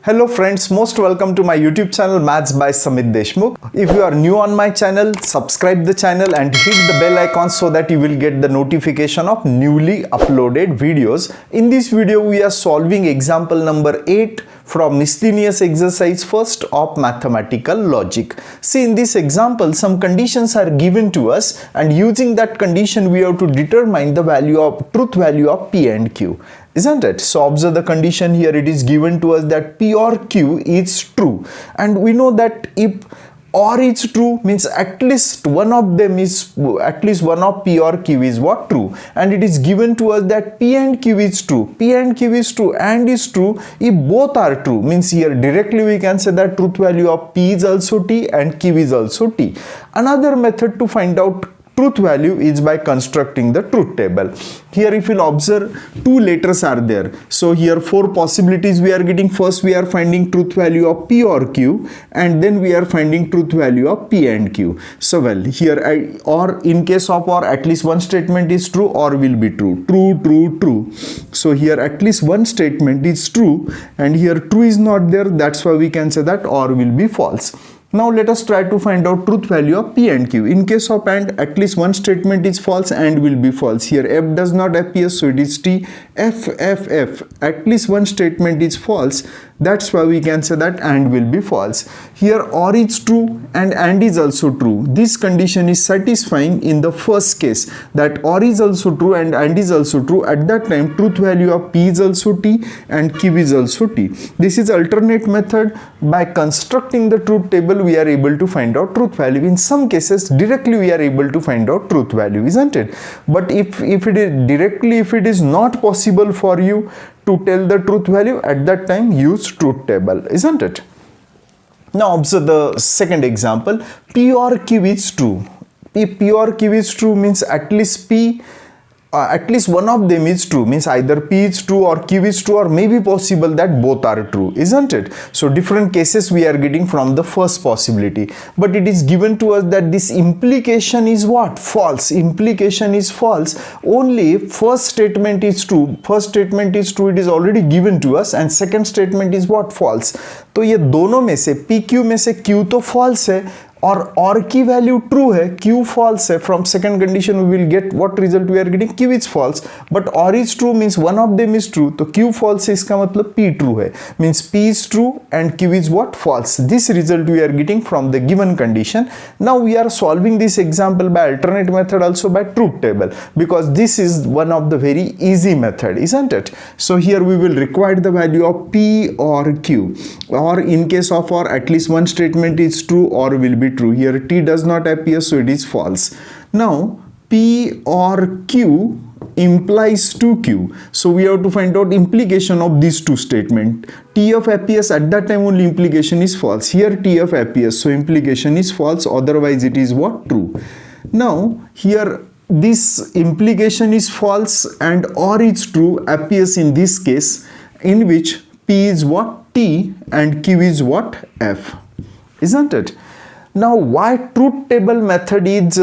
Hello friends, most welcome to my YouTube channel Maths by Samit Deshmukh. If you are new on my channel, subscribe the channel and hit the bell icon so that you will get the notification of newly uploaded videos. In this video, we are solving example number 8 from miscellaneous exercise first of mathematical logic. See, in this example, some conditions are given to us and using that condition, we have to determine the truth value of P and Q. Isn't it? So observe the condition here. It is given to us that P or Q is true, and we know that if or is true means at least one of P or Q is what? True. And it is given to us that P and Q is true. P and Q is true and is true if both are true. Means here directly we can say that truth value of P is also T and Q is also T. Another method to find out truth value is by constructing the truth table. Here if you'll observe, two letters are there. So here four possibilities we are getting. First we are finding truth value of P or Q, and then we are finding truth value of P and Q. So well, here or in case of or, at least one statement is true or will be true. True, true, true. So here at least one statement is true and here true is not there. That's why we can say that or will be false. Now let us try to find out truth value of P and Q. In case of and, at least one statement is false and will be false. Here F does not appear, so it is T. F. At least one statement is false. That's why we can say that and will be false. Here or is true and is also true. This condition is satisfying in the first case, that or is also true and is also true. At that time truth value of P is also T and Q is also T. This is alternate method. By constructing the truth table we are able to find out truth value. In some cases directly we are able to find out truth value, isn't it? But if it is directly, if it is not possible for you to tell the truth value, at that time use truth table, isn't it? Now observe the second example. P or Q is true. If P or Q is true means at least one of them is true, means either P is true or Q is true, or maybe possible that both are true, isn't it? So different cases we are getting from the first possibility, but it is given to us that this implication is what? False. Implication is false only if first statement is true. First statement is true, it is already given to us, and second statement is what? False. तो ये दोनों में से P Q में से Q तो false है और की वैल्यू ट्रू है, Q false है. From second condition we will get what result we are getting? Q is false, but or is true means one of them is true. तो Q false है, इसका मतलब P true है, means P is true and Q is what? False. This result we are getting from the given condition. Now we are solving this example by alternate method, also by truth table, because this is one of the very easy method, isn't it? So here we will require the value of P or Q, or in case of or at least one statement is true or will be true. Here T does not appear, so it is false. Now P or Q implies to Q, so we have to find out implication of these two statements. T of appears, at that time only implication is false. Here T of appears, so implication is false, otherwise it is what? True. Now here this implication is false and or is true appears in this case, in which P is what? T and Q is what? F, isn't it? Now why truth table method is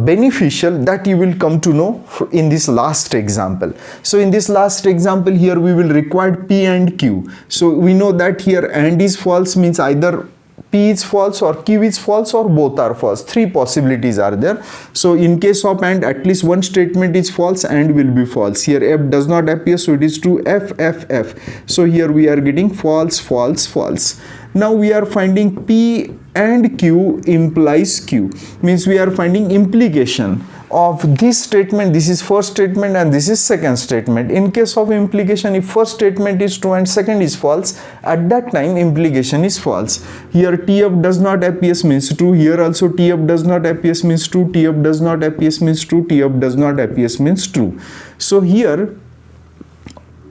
beneficial, that you will come to know in this last example. So in this last example here we will require P and Q. So we know that here and is false means either P is false or Q is false or both are false. Three possibilities are there. So in case of and, at least one statement is false and will be false. Here F does not appear, so it is true. F. So here we are getting false, false, false. Now we are finding P and Q implies Q, means we are finding implication of this statement. This is first statement and this is second statement. In case of implication, if first statement is true and second is false, at that time implication is false. Here TF does not appear means true. Here also TF does not appear means true. TF does not appear means true. TF does not appear means true. So here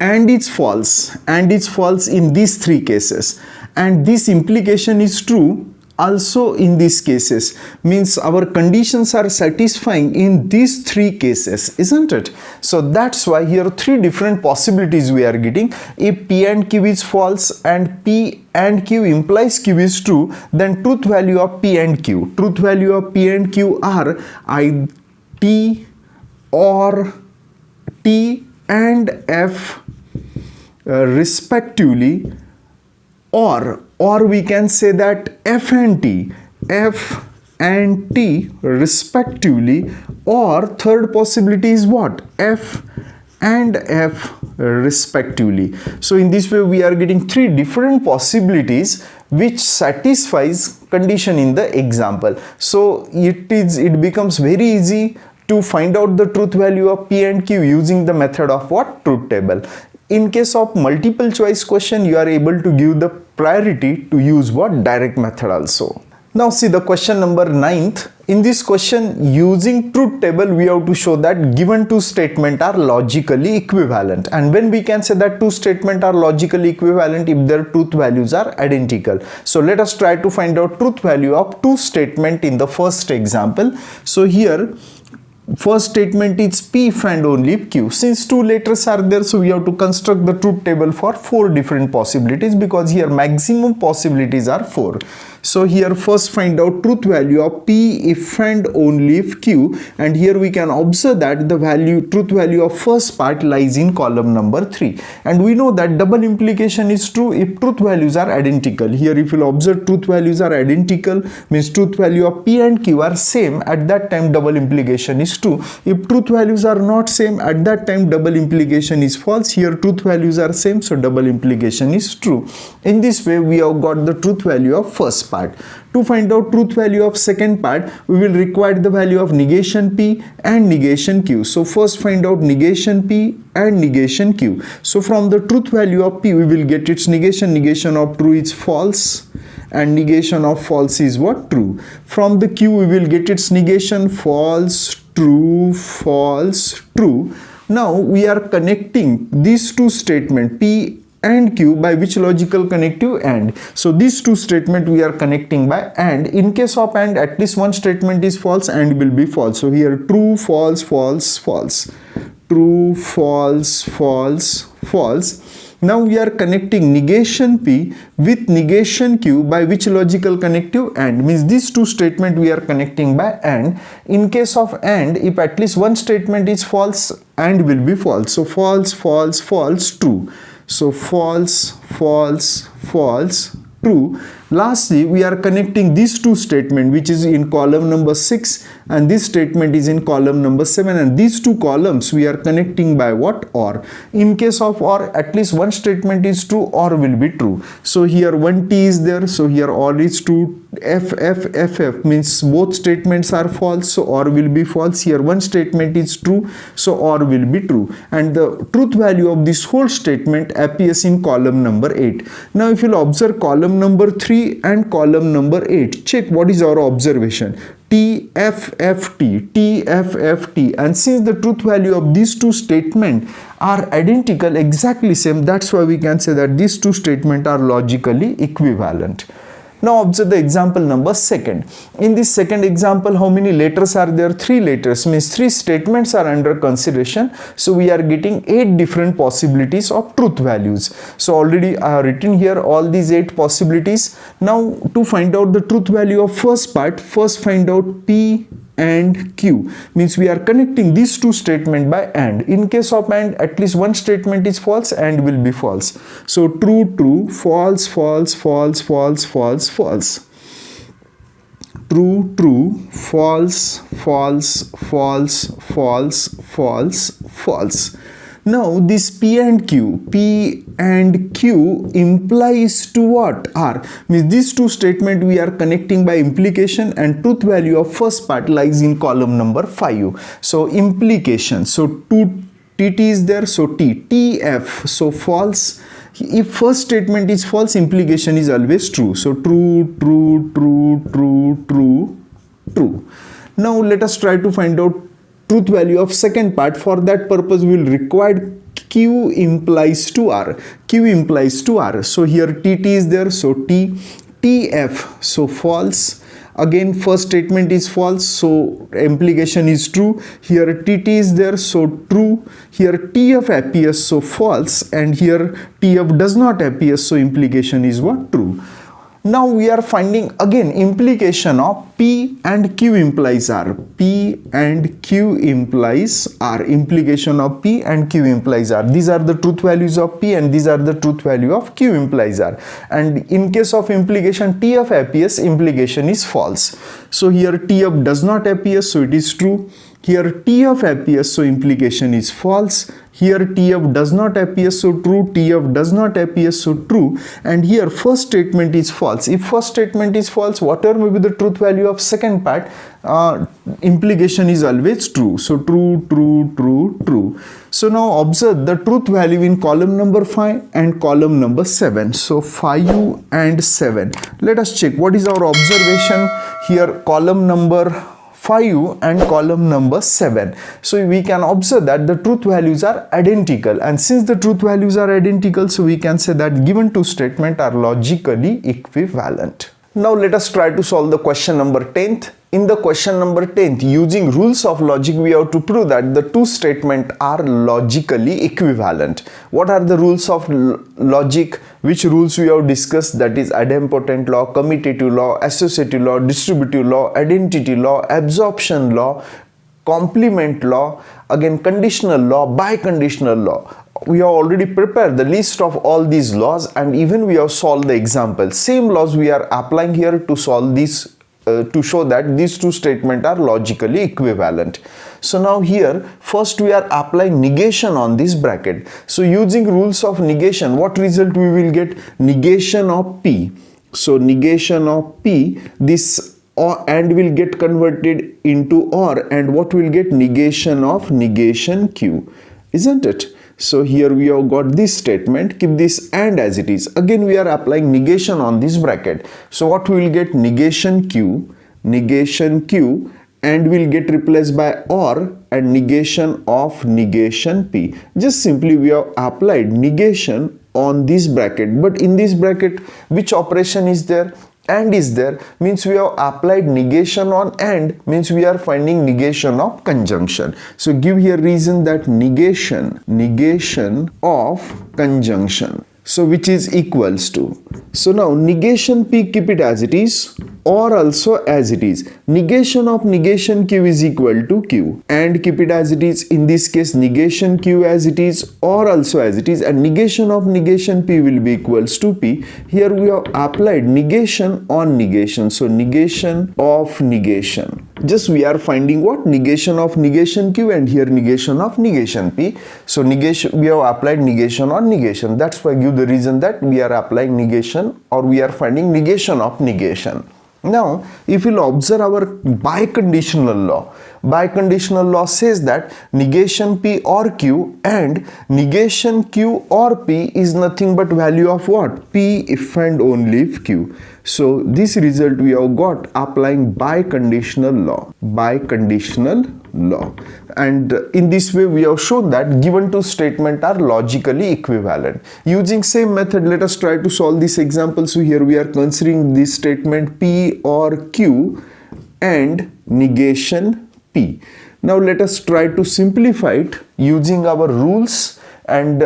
and it's false in these three cases, and this implication is true also in these cases, means our conditions are satisfying in these three cases, isn't it? So that's why here three different possibilities we are getting. If P and Q is false and P and Q implies Q is true, then truth value of P and Q are T or T and F respectively or we can say that F and T respectively, or third possibility is what? F and F respectively. So in this way we are getting three different possibilities which satisfies condition in the example. So it becomes very easy to find out the truth value of P and Q using the method of what? Truth table. In case of multiple choice question, you are able to give the priority to use what? Direct method also. Now see the question number 9th. In this question, using truth table, we have to show that given two statements are logically equivalent. And when we can say that two statements are logically equivalent, if their truth values are identical. So let us try to find out truth value of two statements in the first example. So here, first statement is P if and only if Q. Since two letters are there, so we have to construct the truth table for four different possibilities, because here maximum possibilities are 4. So here first find out truth value of P if and only if Q, and here we can observe that the truth value of first part lies in column number 3, and we know that double implication is true if truth values are identical. Here if you observe truth values are identical, means truth value of P and Q are same, at that time double implication is true. If truth values are not same, at that time double implication is false. Here truth values are same, so double implication is true. In this way we have got the truth value of first part. To find out truth value of second part, we will require the value of negation P and negation Q. So first find out negation P and negation Q. So from the truth value of P, we will get its negation. Negation of true is false, and negation of false is what? True. From the Q, we will get its negation false, true, false, true. Now we are connecting these two statements P and Q by which logical connective? AND. So these two statements we are connecting by AND. In case of AND, at least one statement is false, AND will be false. So here true, false, false, false. True, false, false, false. Now we are connecting negation P with negation Q by which logical connective? AND. Means these two statements we are connecting by AND. In case of AND, if at least one statement is false, AND will be false. So false, false, false, true. So false, false, false, true. Lastly, we are connecting these two statements, which is in column number 6, and this statement is in column number 7, and these two columns we are connecting by what? OR. In case of OR, at least one statement is true, OR will be true. So here one T is there, so here OR is true. F means both statements are false, so OR will be false. Here one statement is true, so OR will be true, and the truth value of this whole statement appears in column number 8. Now if you will observe column number 3 and column number 8, check what is our observation. T F F T, and since the truth value of these two statements are identical, exactly same, that's why we can say that these two statements are logically equivalent. Now observe the example number 2nd. In this second example, how many letters are there? 3 letters, means 3 statements are under consideration. So we are getting 8 different possibilities of truth values. So already I have written here all these 8 possibilities. Now to find out the truth value of first part, first find out P and Q, means we are connecting these two statements by AND. In case of AND, at least one statement is false, AND will be false. So true, true, false, false, false, false, false, false. True, true, false, false, false, false, false, false. Now this P and Q implies to what? R. Means these two statements we are connecting by implication, and truth value of first part lies in column number 5. So implication, so two TT is there, so TF, so false. If first statement is false, implication is always true. So true, true, true, true, true, true. Now let us try to find out truth value of second part. For that purpose we will require Q implies to R. Q implies to R. So here TT is there, so TF, so false. Again first statement is false, so implication is true. Here TT is there, so true. Here TF appears, so false, and here TF does not appear, so implication is what? True. Now we are finding again implication of P and Q implies R. P and Q implies R. Implication of P and Q implies R. These are the truth values of P and these are the truth value of Q implies R. And in case of implication T of appears, implication is false. So here T of does not appear, so it is true. Here T of appears, so implication is false. Here T of does not appear, so true. T of does not appear, so true. And here first statement is false. If first statement is false, whatever may be the truth value of second part, implication is always true. So true, true, true, true. So now observe the truth value in column number 5 and column number 7. So 5 and 7. Let us check what is our observation here, column number 5 and column number 7. So we can observe that the truth values are identical, and since the truth values are identical, so we can say that given two statements are logically equivalent. Now let us try to solve the question number 10th. In the question number 10th, using rules of logic, we have to prove that the two statements are logically equivalent. What are the rules of logic? Which rules we have discussed? That is idempotent law, commutative law, associative law, distributive law, identity law, absorption law, complement law, again conditional law, biconditional law. We have already prepared the list of all these laws, and even we have solved the example. Same laws we are applying here to solve this, to show that these two statements are logically equivalent. So now here first we are applying negation on this bracket. So using rules of negation, what result we will get? Negation of P. So negation of P, this or and will get converted into OR, and what will get? Negation of negation Q, isn't it? So here we have got this statement, keep this and as it is. Again we are applying negation on this bracket. So what we will get? Negation Q, and will get replaced by OR and negation of negation P. Just simply we have applied negation on this bracket, but in this bracket which operation is there? And is there, means we have applied negation on and, means we are finding negation of conjunction. So give here reason that negation of conjunction, so which is equals to. So now negation P, keep it as it is or also as it is. Negation of negation Q is equal to Q, and keep it as it is. In this case negation Q as it is or also as it is, and negation of negation P will be equals to P. Here we have applied negation on negation, so negation of negation. Just we are finding what? Negation of negation Q, and here negation of negation P. So negation, we have applied negation on negation. That's why I give the reason that we are applying negation, or we are finding negation of negation. Now, if you will observe our biconditional law, biconditional law says that negation P or Q and negation Q or P is nothing but value of what? P if and only if Q. So this result we have got applying biconditional law, and in this way we have shown that given two statements are logically equivalent. Using same method, let us try to solve this example. So here we are considering this statement P or Q and negation P. Now let us try to simplify it using our rules, and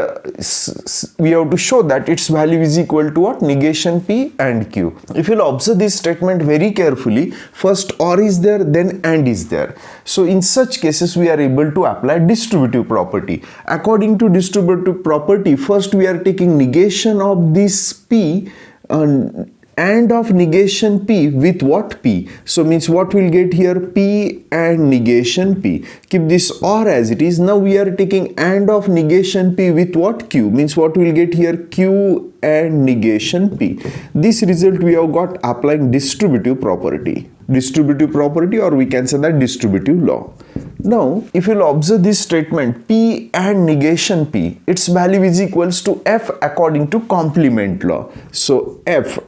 we have to show that its value is equal to what? Negation P and Q. If you will observe this statement very carefully, first OR is there, then AND is there. So in such cases we are able to apply distributive property. According to distributive property, first we are taking negation of this P and of negation P with what? P. So means what we'll get here? P and negation P. Keep this OR as it is. Now we are taking and of negation P with what? Q. Means what we'll get here? Q and negation P. This result we have got applying distributive property. Distributive property, or we can say that distributive law. Now if you'll observe this statement P and negation P, its value is equals to F according to complement law. So F,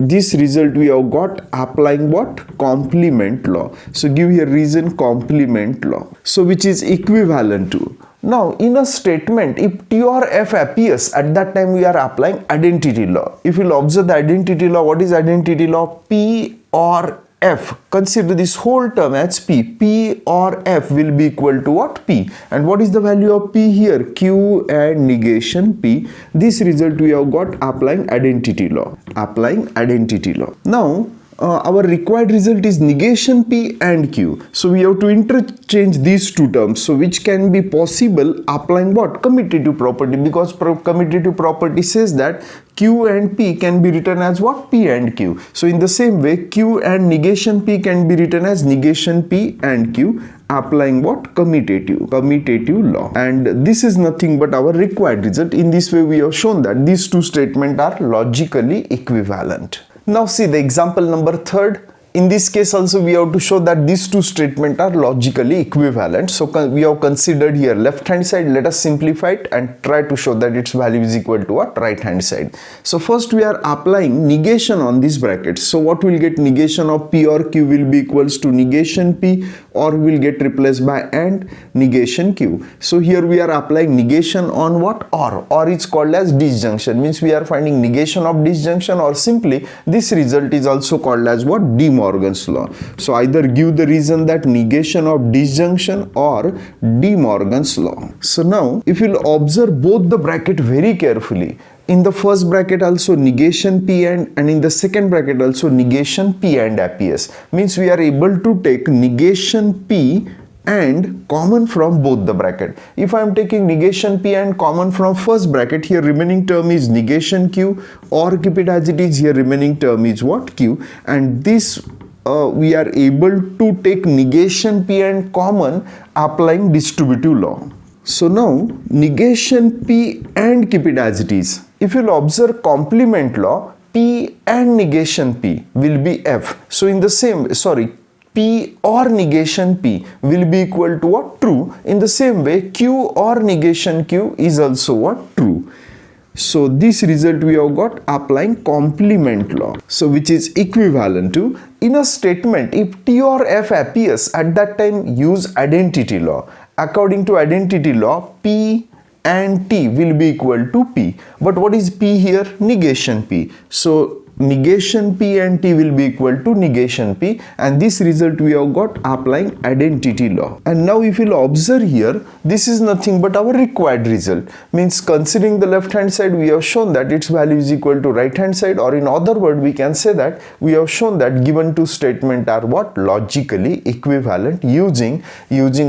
this result we have got applying what? Complement law. So give here reason complement law. So which is equivalent to. Now in a statement, if T or F appears, at that time we are applying identity law. If you will observe the identity law, what is identity law? P or F, consider this whole term as P. P or F will be equal to what? P. And what is the value of P here? Q and negation P. This result we have got applying identity law. Applying identity law. Now, our required result is negation P and Q. So we have to interchange these two terms. So which can be possible applying what? Commutative property, because commutative property says that Q and P can be written as what? P and Q. So in the same way, Q and negation P can be written as negation P and Q, applying what? Commutative law. And this is nothing but our required result. In this way, we have shown that these two statements are logically equivalent. Now see the example number 3. In this case also we have to show that these two statements are logically equivalent. So we have considered here left hand side. Let us simplify it and try to show that its value is equal to what? Right hand side. So first we are applying negation on this bracket. So what will get? Negation of P or Q will be equals to negation P, or will get replaced by and negation Q. So here we are applying negation on what? Or is called as disjunction, means we are finding negation of disjunction, or simply this result is also called as what? De Morgan's law. So either give the reason that negation of disjunction or De Morgan's law. So now if you will observe both the bracket very carefully, in the first bracket also negation P and in the second bracket also negation P and APS, means we are able to take negation P and common from both the bracket. If I am taking negation P and common from first bracket, here remaining term is negation Q, or keep it as it is, here remaining term is what? Q. And this we are able to take negation P and common applying distributive law. So now negation P and keep it as it is. If you will observe complement law, P and negation P will be F. So in the same, P or negation P will be equal to what? True. In the same way, Q or negation Q is also what? True. So this result we have got applying complement law. So which is equivalent to, in a statement, if T or F appears, at that time use identity law. According to identity law, P and T will be equal to P. But what is P here? Negation P. So negation P and T will be equal to negation P, and this result we have got applying identity law. And now if you will observe here, this is nothing but our required result, means considering the left hand side we have shown that its value is equal to right hand side, or in other word we can say that we have shown that given two statements are what? Logically equivalent using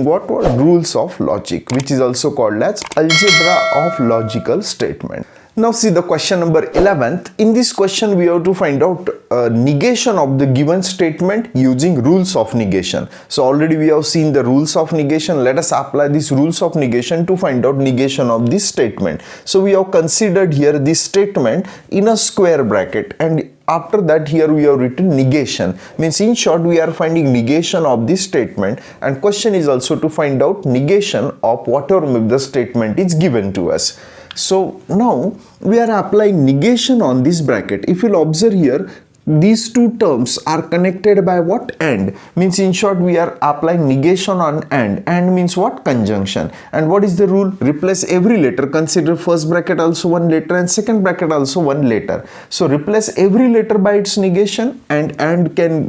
what? Rules of logic, which is also called as algebra of logical statement. Now see the question number 11th. In this question we have to find out negation of the given statement using rules of negation. So already we have seen the rules of negation. Let us apply these rules of negation to find out negation of this statement. So we have considered here this statement in a square bracket, and after that here we have written negation, means in short we are finding negation of this statement, and question is also to find out negation of whatever the statement is given to us. So now we are applying negation on this bracket. If you'll observe here, these two terms are connected by what? And, means in short we are applying negation on and means what? Conjunction. And what is the rule? Replace every letter. Consider first bracket also one letter and second bracket also one letter. So replace every letter by its negation, and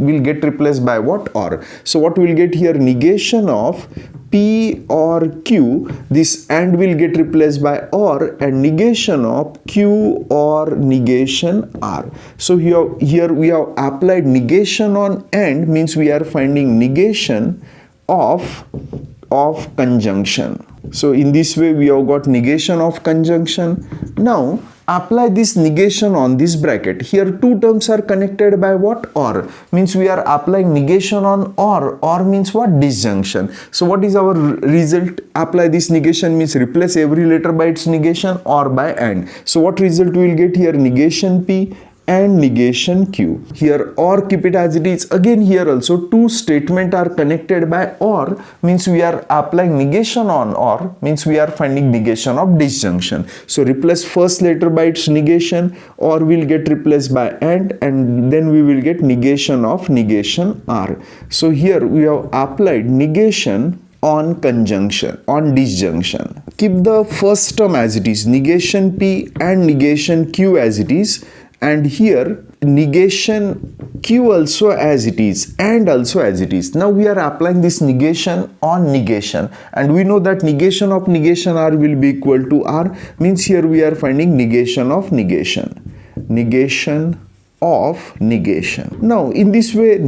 will get replaced by what? Or. So what we'll get here? Negation of P or Q, this and will get replaced by or, and negation of Q or negation R. So here we have applied negation on and, means we are finding negation of conjunction. So in this way we have got negation of conjunction. Now apply this negation on this bracket. Here two terms are connected by what? Or, means we are applying negation on or means what? Disjunction. So what is our result? Apply this negation means replace every letter by its negation or by and. So what result we will get here? Negation P and negation Q. Here or keep it as it is. Again here also two statements are connected by or, means we are applying negation on or, means we are finding negation of disjunction. So replace first letter by its negation, or will get replaced by and then we will get negation of negation R. So here we have applied negation on conjunction, on disjunction. Keep the first term as it is, negation P and negation Q as it is, and here negation Q also as it is and also as it is. Now we are applying this negation on negation, and we know that negation of negation R will be equal to R, means here we are finding negation of negation. Negation of negation. Now in this way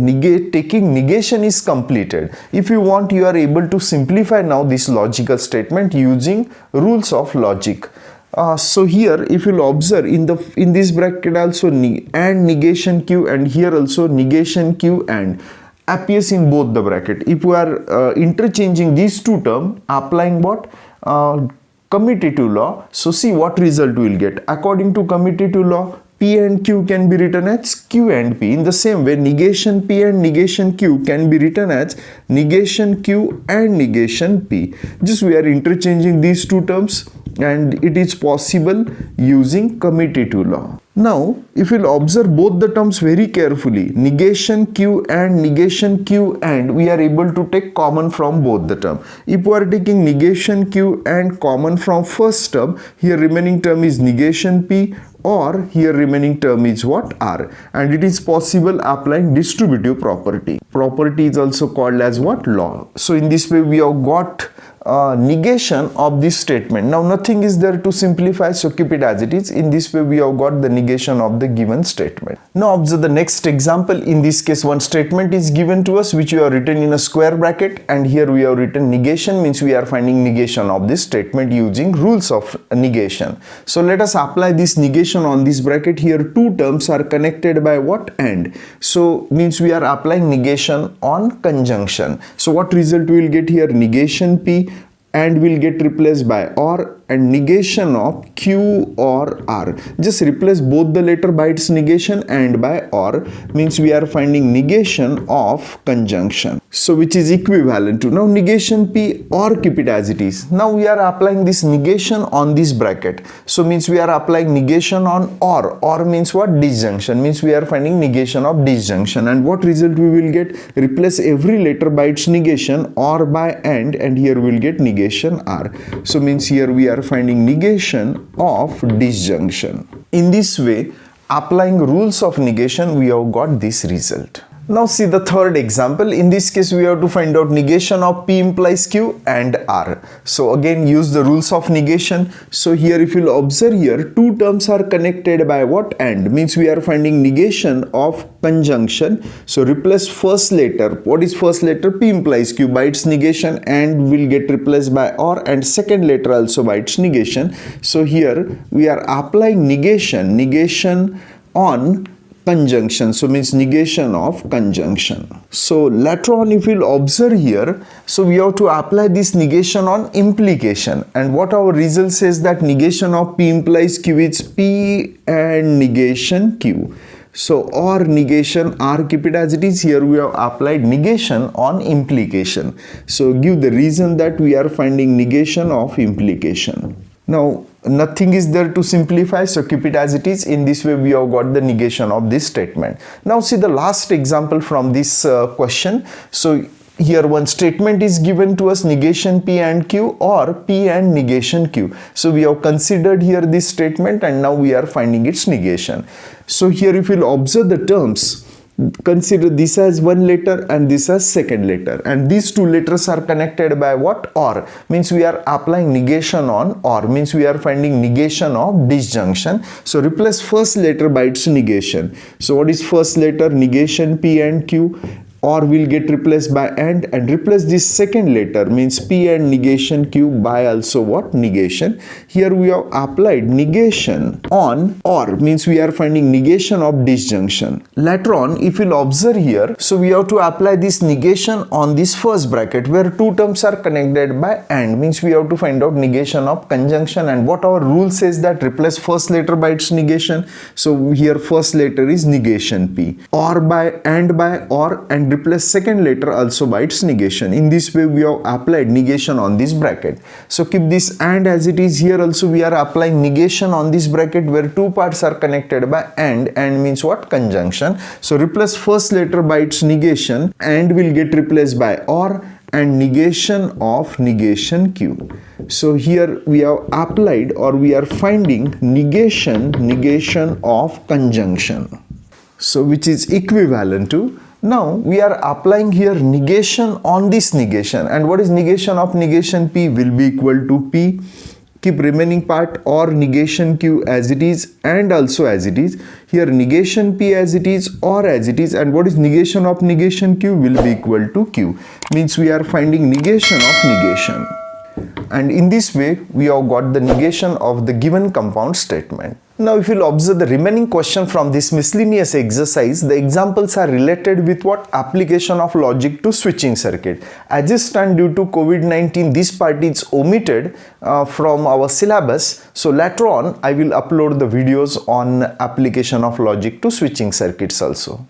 taking negation is completed. If you want, you are able to simplify now this logical statement using rules of logic. So here if you will observe in this bracket also and negation Q, and here also negation Q and appears in both the bracket. If we are interchanging these two terms, applying what? Commutative law. So see what result we will get. According to commutative law, P and Q can be written as Q and P. In the same way, negation P and negation Q can be written as negation Q and negation P. Just we are interchanging these two terms, and it is possible using commutative law. Now, if you will observe both the terms very carefully, negation Q and negation Q and, we are able to take common from both the term. If we are taking negation Q and common from first term, here remaining term is negation P, or here remaining term is what? R, and it is possible applying distributive property. Property is also called as what? Law. So in this way we have got negation of this statement. Now nothing is there to simplify, so keep it as it is. In this way we have got the negation of the given statement. Now observe the next example. In this case, one statement is given to us which we have written in a square bracket, and here we have written negation, means we are finding negation of this statement using rules of negation. So let us apply this negation on this bracket. Here two terms are connected by what? And. So means we are applying negation on conjunction. So what result we will get here? Negation P and will get replaced by or, and negation of Q or R. Just replace both the letter by its negation and by or, means we are finding negation of conjunction. So which is equivalent to, now negation P or, keep it as it is. Now we are applying this negation on this bracket. So means we are applying negation on or means what? Disjunction, means we are finding negation of disjunction. And what result we will get? Replace every letter by its negation or by and here we will get negation R. So means here we are finding negation of disjunction. In this way, applying rules of negation, we have got this result. Now see the third example. In this case we have to find out negation of P implies Q and R. So again use the rules of negation. So here if you will observe here, two terms are connected by what? And, means we are finding negation of conjunction. So replace first letter. What is first letter? P implies Q by its negation and will get replaced by or, and second letter also by its negation. So here we are applying negation on conjunction, so means negation of conjunction. So later on if you'll observe here, so we have to apply this negation on implication, and what our result says that negation of P implies Q is P and negation Q. So or negation R, keep it as it is. Here we have applied negation on implication. So give the reason that we are finding negation of implication. Now nothing is there to simplify, so keep it as it is. In this way we have got the negation of this statement. Now see the last example from this question. So here one statement is given to us, negation P and Q or P and negation Q. So we have considered here this statement and now we are finding its negation. So here if you will observe the terms, consider this as one letter and this as second letter, and these two letters are connected by what? Or, means we are applying negation on or, means we are finding negation of disjunction. So replace first letter by its negation. So what is first letter? Negation P and Q, or will get replaced by and replace this second letter, means P and negation Q by also what? Negation. Here we have applied negation on or, means we are finding negation of disjunction. Later on if you'll observe here, so we have to apply this negation on this first bracket where two terms are connected by and, means we have to find out negation of conjunction, and what our rule says that replace first letter by its negation. So here first letter is negation P, or by or, and replace second letter also by its negation. In this way we have applied negation on this bracket. So keep this and as it is. Here also we are applying negation on this bracket where two parts are connected by and means what? Conjunction. So replace first letter by its negation and will get replaced by or, and negation of negation Q. So here we have applied, or we are finding negation of conjunction. So which is equivalent to, now we are applying here negation on this negation, and what is negation of negation P? Will be equal to P, keep remaining part, or negation Q as it is and also as it is. Here negation P as it is or as it is, and what is negation of negation Q? Will be equal to Q. Means we are finding negation of negation. And in this way we have got the negation of the given compound statement. Now if you'll observe the remaining question from this miscellaneous exercise, the examples are related with what? Application of logic to switching circuit. As it stands, due to COVID-19, this part is omitted from our syllabus. So later on I will upload the videos on application of logic to switching circuits also.